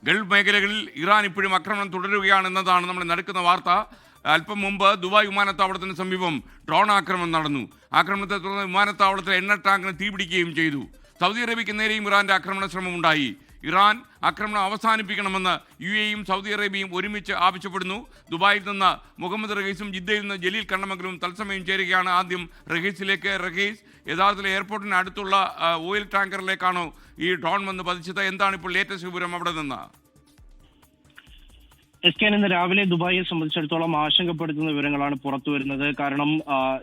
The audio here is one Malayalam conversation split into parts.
ഗൾഫ് മേഖലകളിൽ ഇറാൻ ഇപ്പോഴും ആക്രമണം തുടരുകയാണെന്നതാണ് നമ്മൾ നടക്കുന്ന വാർത്ത. അല്പം മുമ്പ് ദുബായ് വിമാനത്താവളത്തിന് സമീപം ഡ്രോൺ ആക്രമണം നടന്നു. ആക്രമണത്തെ തുടർന്ന് വിമാനത്താവളത്തിൽ എണ്ണ ടാങ്കിന് തീപിടിക്കുകയും ചെയ്തു. സൗദി അറേബ്യയ്ക്ക് നേരെയും ഇറാന്റെ ആക്രമണ ശ്രമമുണ്ടായി. ഇറാൻ ആക്രമണം അവസാനിപ്പിക്കണമെന്ന് UAEയും സൗദി അറേബ്യയും ഒരുമിച്ച് ആവശ്യപ്പെടുന്നു. ദുബായിൽ നിന്ന് മുഹമ്മദ് റഹീസും ജിദ്ദയിൽ നിന്ന് ജലീൽ കണ്ണമംഗലവും തത്സമയം ചേരുകയാണ്. ആദ്യം റഹീസിലേക്ക്. റഹീസ്, യഥാർത്ഥത്തിൽ എയർപോർട്ടിന് അടുത്തുള്ള ഓയിൽ ടാങ്കറിലേക്കാണോ ഈ ഡ്രോൺ വന്ന് പതിച്ചത്? എന്താണ് ഇപ്പോൾ ലേറ്റസ്റ്റ് വിവരം അവിടെ നിന്ന്? ഇന്ന് രാവിലെ ദുബായിയെ സംബന്ധിച്ചിടത്തോളം ആശങ്കപ്പെടുത്തുന്ന വിവരങ്ങളാണ് പുറത്തു വരുന്നത്. കാരണം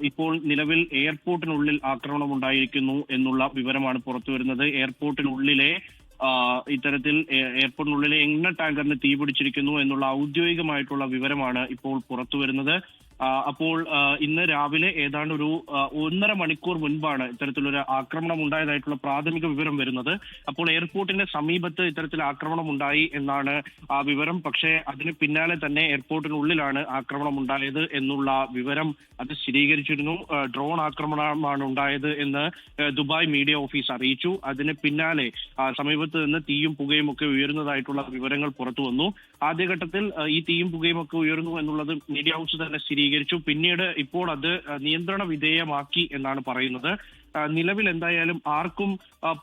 ഇപ്പോൾ നിലവിൽ എയർപോർട്ടിനുള്ളിൽ ആക്രമണം ഉണ്ടായിരിക്കുന്നു എന്നുള്ള വിവരമാണ് പുറത്തു വരുന്നത്. എയർപോർട്ടിനുള്ളിലെ ഇത്തരത്തിൽ എയർപോർട്ടിനുള്ളിലെ എണ്ണ ടാങ്കറിന് തീപിടിച്ചിരിക്കുന്നു എന്നുള്ള ഔദ്യോഗികമായിട്ടുള്ള വിവരമാണ് ഇപ്പോൾ പുറത്തു വരുന്നത്. അപ്പോൾ ഇന്ന് രാവിലെ ഏതാണ്ട് ഒരു 1.5 മണിക്കൂർ മുൻപാണ് ഇത്തരത്തിലൊരു ആക്രമണം ഉണ്ടായതായിട്ടുള്ള പ്രാഥമിക വിവരം വരുന്നത്. അപ്പോൾ എയർപോർട്ടിന്റെ സമീപത്ത് ഇത്തരത്തിൽ ആക്രമണം ഉണ്ടായി എന്നാണ് ആ വിവരം. പക്ഷേ അതിന് പിന്നാലെ തന്നെ എയർപോർട്ടിനുള്ളിലാണ് ആക്രമണം ഉണ്ടായത് എന്നുള്ള വിവരം അത് സ്ഥിരീകരിച്ചിരുന്നു. ഡ്രോൺ ആക്രമണമാണ് ഉണ്ടായത് എന്ന് ദുബായ് മീഡിയ ഓഫീസ് അറിയിച്ചു. അതിന് പിന്നാലെ സമീപത്ത് നിന്ന് തീയും പുകയും ഒക്കെ ഉയരുന്നതായിട്ടുള്ള വിവരങ്ങൾ പുറത്തു വന്നു. ആദ്യഘട്ടത്തിൽ ഈ തീയും പുകയും ഒക്കെ ഉയർന്നു എന്നുള്ളത് മീഡിയ ഹൗസ് തന്നെ സ്ഥിരീകരിച്ചു. പിന്നീട് ഇപ്പോൾ അത് നിയന്ത്രണ വിധേയമാക്കി എന്നാണ് പറയുന്നത്. നിലവിൽ എന്തായാലും ആർക്കും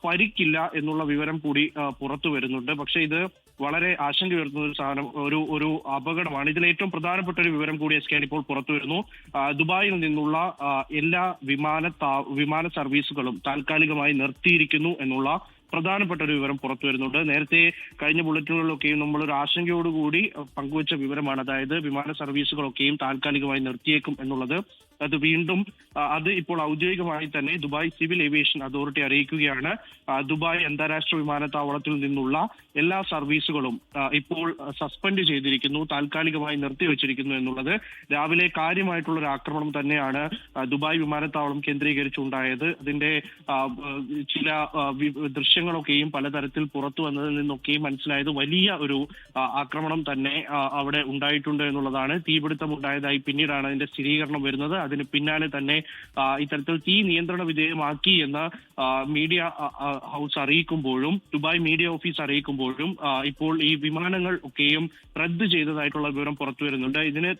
പരിക്കില്ല എന്നുള്ള വിവരം കൂടി പുറത്തു വരുന്നുണ്ട്. പക്ഷേ ഇത് വളരെ ആശങ്ക ഉയർത്തുന്ന ഒരു സാധനം, ഒരു അപകടമാണ്. ഇതിൽ ഏറ്റവും പ്രധാനപ്പെട്ട ഒരു വിവരം കൂടി ഇപ്പോൾ പുറത്തു വരുന്നു. ദുബായിൽ നിന്നുള്ള എല്ലാ വിമാന സർവീസുകളും താൽക്കാലികമായി നിർത്തിയിരിക്കുന്നു എന്നുള്ള പ്രധാനപ്പെട്ട ഒരു വിവരം പുറത്തു വരുന്നുണ്ട്. നേരത്തെ കഴിഞ്ഞ ബുള്ളറ്റിനുകളിലൊക്കെയും നമ്മളൊരു ആശങ്കയോടുകൂടി പങ്കുവച്ച വിവരമാണ്. അതായത് വിമാന സർവീസുകളൊക്കെയും താൽക്കാലികമായി നിർത്തിയേക്കും എന്നുള്ളത്. അത് വീണ്ടും അത് ഇപ്പോൾ ഔദ്യോഗികമായി തന്നെ ദുബായ് സിവിൽ ഏവിയേഷൻ അതോറിറ്റി അറിയിക്കുകയാണ്. ദുബായ് അന്താരാഷ്ട്ര വിമാനത്താവളത്തിൽ നിന്നുള്ള എല്ലാ സർവീസുകളും ഇപ്പോൾ സസ്പെൻഡ് ചെയ്തിരിക്കുന്നു, താൽക്കാലികമായി നിർത്തിവെച്ചിരിക്കുന്നു എന്നുള്ളത്. രാവിലെ കാര്യമായിട്ടുള്ള ഒരു ആക്രമണം തന്നെയാണ് ദുബായ് വിമാനത്താവളം കേന്ദ്രീകരിച്ചുണ്ടായത്. അതിന്റെ ചില ദൃശ്യങ്ങളൊക്കെയും പലതരത്തിൽ പുറത്തു വന്നതിൽ നിന്നൊക്കെയും മനസ്സിലായത് വലിയ ഒരു ആക്രമണം തന്നെ അവിടെ ഉണ്ടായിട്ടുണ്ട് എന്നുള്ളതാണ്. തീപിടുത്തം ഉണ്ടായതായി പിന്നീടാണ് അതിന്റെ സ്ഥിരീകരണം വരുന്നത്. അതിന് പിന്നാലെ തന്നെ ഇത്തരത്തിൽ തീ നിയന്ത്രണ വിധേയമാക്കി എന്ന് മീഡിയ ഹൗസ് അറിയിക്കുമ്പോഴും ദുബായ് മീഡിയ ഓഫീസ് അറിയിക്കുമ്പോഴും ഇപ്പോൾ ഈ വിമാനങ്ങൾ ഒക്കെയും റദ്ദ് ചെയ്തതായിട്ടുള്ള വിവരം പുറത്തു വരുന്നുണ്ട്. ഇതിന്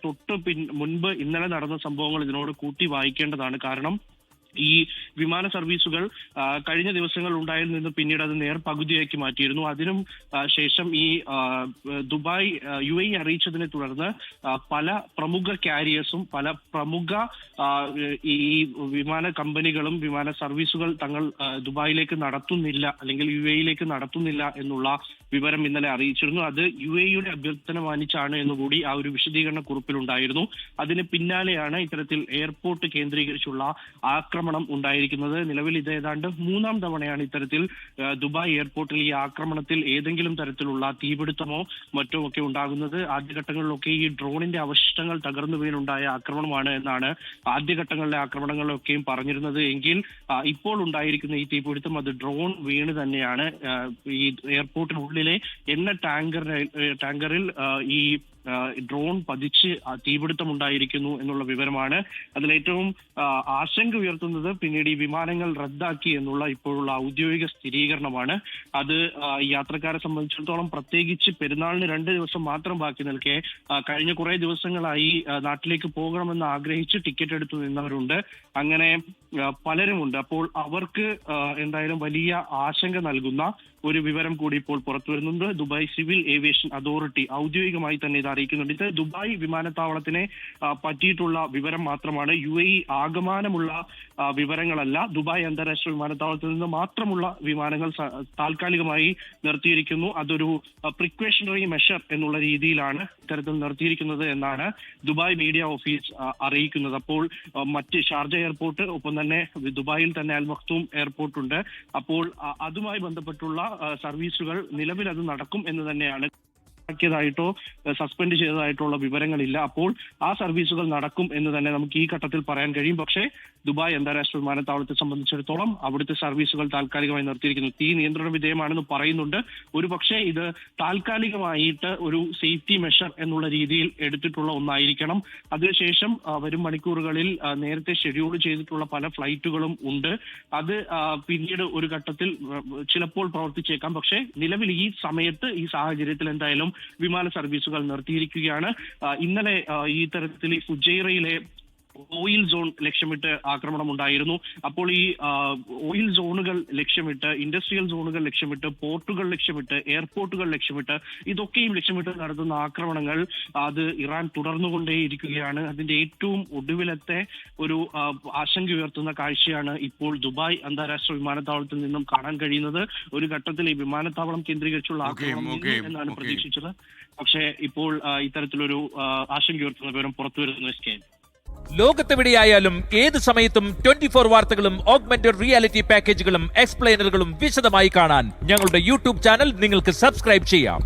മുൻപ് ഇന്നലെ നടന്ന സംഭവങ്ങൾ ഇതിനോട് കൂട്ടി വായിക്കേണ്ടതാണ്. കാരണം ഈ വിമാന സർവീസുകൾ കഴിഞ്ഞ ദിവസങ്ങൾ ഉണ്ടായതിൽ നിന്ന് പിന്നീട് അത് പകുതിയാക്കി മാറ്റിയിരുന്നു. അതിനും ശേഷം ഈ ദുബായ് UAE അറിയിച്ചതിനെ തുടർന്ന് പല പ്രമുഖ കാരിയേഴ്സും പല പ്രമുഖ ഈ വിമാന കമ്പനികളും വിമാന സർവീസുകൾ തങ്ങൾ ദുബായിലേക്ക് നടത്തുന്നില്ല അല്ലെങ്കിൽ UAEയിലേക്ക് നടത്തുന്നില്ല എന്നുള്ള വിവരം ഇന്നലെ അറിയിച്ചിരുന്നു. അത് UAEയുടെ അഭ്യർത്ഥന മാനിച്ചാണ് എന്നുകൂടി ആ ഒരു വിശദീകരണ കുറിപ്പിലുണ്ടായിരുന്നു. അതിന് പിന്നാലെയാണ് ഇത്തരത്തിൽ എയർപോർട്ട് കേന്ദ്രീകരിച്ചുള്ള ആക്രമണം ഉണ്ടായിരിക്കുന്നത്. നിലവിൽ ഇത് ഏതാണ്ട് 3-ാം തവണയാണ് ഇത്തരത്തിൽ ദുബായ് എയർപോർട്ടിൽ ഈ ആക്രമണത്തിൽ ഏതെങ്കിലും തരത്തിലുള്ള തീപിടുത്തമോ മറ്റോ ഒക്കെ ഉണ്ടാകുന്നത്. ആദ്യഘട്ടങ്ങളിലൊക്കെ ഈ ഡ്രോണിന്റെ അവശിഷ്ടങ്ങൾ തകർന്നു വീണുണ്ടായ ആക്രമണമാണ് എന്നാണ് ആദ്യഘട്ടങ്ങളിലെ ആക്രമണങ്ങളിലൊക്കെയും പറഞ്ഞിരുന്നത്. എങ്കിൽ ഇപ്പോൾ ഉണ്ടായിരിക്കുന്ന ഈ തീപിടുത്തം അത് ഡ്രോൺ വീണ് തന്നെയാണ്. ഈ എയർപോർട്ടിനുള്ളിലെ എണ്ണ ടാങ്കറിൽ ഈ ഡ്രോൺ പതിച്ച് തീപിടുത്തമുണ്ടായിരിക്കുന്നു എന്നുള്ള വിവരമാണ്. അതിലേറ്റവും ആശങ്ക ഉയർത്തുന്നത് പിന്നീട് ഈ വിമാനങ്ങൾ റദ്ദാക്കി എന്നുള്ള ഇപ്പോഴുള്ള ഔദ്യോഗിക സ്ഥിരീകരണമാണ്. അത് യാത്രക്കാരെ സംബന്ധിച്ചിടത്തോളം പ്രത്യേകിച്ച് പെരുന്നാളിന് 2 ദിവസം മാത്രം ബാക്കി നിൽക്കെ കഴിഞ്ഞ കുറെ ദിവസങ്ങളായി നാട്ടിലേക്ക് പോകണമെന്ന് ആഗ്രഹിച്ച് ടിക്കറ്റ് എടുത്തു നിന്നവരുണ്ട്. അങ്ങനെ പലരുമുണ്ട്. അപ്പോൾ അവർക്ക് എന്തായാലും വലിയ ആശങ്ക നൽകുന്ന ഒരു വിവരം കൂടി ഇപ്പോൾ പുറത്തു വരുന്നുണ്ട്. ദുബായ് സിവിൽ ഏവിയേഷൻ അതോറിറ്റി ഔദ്യോഗികമായി തന്നെ ഇത് അറിയിക്കുന്നുണ്ട്. ഇത് ദുബായ് വിമാനത്താവളത്തിനെ പറ്റിയിട്ടുള്ള വിവരം മാത്രമാണ്. UAE ആകമാനമുള്ള വിവരങ്ങളല്ല. ദുബായ് അന്താരാഷ്ട്ര വിമാനത്താവളത്തിൽ നിന്ന് മാത്രമുള്ള വിമാനങ്ങൾ താൽക്കാലികമായി നിർത്തിയിരിക്കുന്നു. അതൊരു പ്രിക്കോഷണറി മെഷർ എന്നുള്ള രീതിയിലാണ് ഇത്തരത്തിൽ നിർത്തിയിരിക്കുന്നത് എന്നാണ് ദുബായ് മീഡിയ ഓഫീസ് അറിയിക്കുന്നത്. അപ്പോൾ മറ്റ് ഷാർജ എയർപോർട്ട്, ഒപ്പം തന്നെ ദുബായിൽ തന്നെ അൽ മക്തൂം എയർപോർട്ട് ഉണ്ട്. അപ്പോൾ അതുമായി ബന്ധപ്പെട്ടുള്ള സർവീസുകൾ നിലവിൽ അത് നടക്കും എന്ന് തന്നെയാണ് ായിട്ടോ സസ്പെൻഡ് ചെയ്തതായിട്ടുള്ള വിവരങ്ങളില്ല. അപ്പോൾ ആ സർവീസുകൾ നടക്കും എന്ന് തന്നെ നമുക്ക് ഈ ഘട്ടത്തിൽ പറയാൻ കഴിയും. പക്ഷേ ദുബായ് അന്താരാഷ്ട്ര വിമാനത്താവളത്തെ സംബന്ധിച്ചിടത്തോളം അവിടുത്തെ സർവീസുകൾ താൽക്കാലികമായി നിർത്തിയിരിക്കുന്നു. തീ നിയന്ത്രണ വിധേയമാണെന്ന് പറയുന്നുണ്ട്. ഒരു പക്ഷേ ഇത് താൽക്കാലികമായിട്ട് ഒരു സേഫ്റ്റി മെഷർ എന്നുള്ള രീതിയിൽ എടുത്തിട്ടുള്ള ഒന്നായിരിക്കണം. അതിനുശേഷം വരും മണിക്കൂറുകളിൽ നേരത്തെ ഷെഡ്യൂൾ ചെയ്തിട്ടുള്ള പല ഫ്ലൈറ്റുകളും ഉണ്ട്. അത് പിന്നീട് ഒരു ഘട്ടത്തിൽ ചിലപ്പോൾ പ്രവർത്തിച്ചേക്കാം. പക്ഷേ നിലവിൽ ഈ സമയത്ത് ഈ സാഹചര്യത്തിൽ എന്തായാലും വിമാന സർവീസുകൾ നിർത്തിയിരിക്കുകയാണ്. ഇന്നലെ ഈ തരത്തിൽ ഈ ഫുജൈറയിലെ ഓയിൽ സോൺ ലക്ഷ്യമിട്ട് ആക്രമണം ഉണ്ടായിരുന്നു. അപ്പോൾ ഈ ഓയിൽ സോണുകൾ ലക്ഷ്യമിട്ട്, ഇൻഡസ്ട്രിയൽ സോണുകൾ ലക്ഷ്യമിട്ട്, പോർട്ടുകൾ ലക്ഷ്യമിട്ട്, എയർപോർട്ടുകൾ ലക്ഷ്യമിട്ട്, ഇതൊക്കെയും ലക്ഷ്യമിട്ട് നടത്തുന്ന ആക്രമണങ്ങൾ അത് ഇറാൻ തുടർന്നുകൊണ്ടേയിരിക്കുകയാണ്. അതിന്റെ ഏറ്റവും ഒടുവിലത്തെ ഒരു ആശങ്ക ഉയർത്തുന്ന കാഴ്ചയാണ് ഇപ്പോൾ ദുബായ് അന്താരാഷ്ട്ര വിമാനത്താവളത്തിൽ നിന്നും കാണാൻ കഴിയുന്നത്. ഒരു ഘട്ടത്തിൽ ഈ വിമാനത്താവളം കേന്ദ്രീകരിച്ചുള്ള ആക്രമണം എന്നാണ് പ്രതീക്ഷിച്ചത്. പക്ഷേ ഇപ്പോൾ ഇത്തരത്തിലൊരു ആശങ്ക ഉയർത്തുന്ന വിവരം പുറത്തു വരുന്നു. ലോകത്തെവിടെയായാലും ഏത് സമയത്തും 24 വാർത്തകളും ഓഗ്മെന്റഡ് റിയാലിറ്റി പാക്കേജുകളും എക്സ്പ്ലെയിനറുകളും വിശദമായി കാണാൻ ഞങ്ങളുടെ യൂട്യൂബ് ചാനൽ നിങ്ങൾക്ക് സബ്സ്ക്രൈബ് ചെയ്യാം.